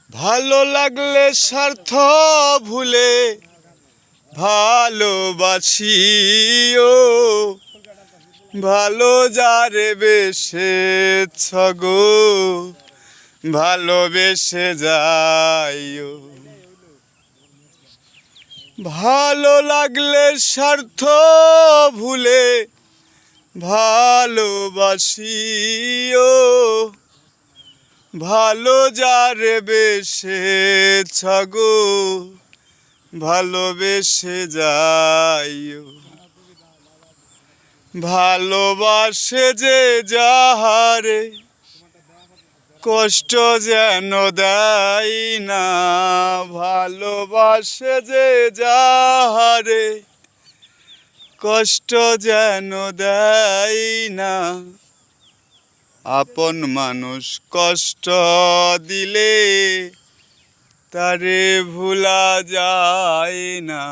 ভালো লাগলে স্বার্থ ভুলে ভালোবাসিও, ভালো যারে বেসেছ গো ভালোবেসে যাইও। ভালো লাগলে স্বার্থ ভুলে ভালোবাসিও, ভালো যারে বেসেছ গো ভালোবেসে যাইও। ভালোবাসে যে যাহারে কষ্ট যেন দেয় না, ভালোবাসে যে যাহারে কষ্ট যেন দেয় না। আপন মানুষ কষ্ট দিলে তারে ভুলা যায় না।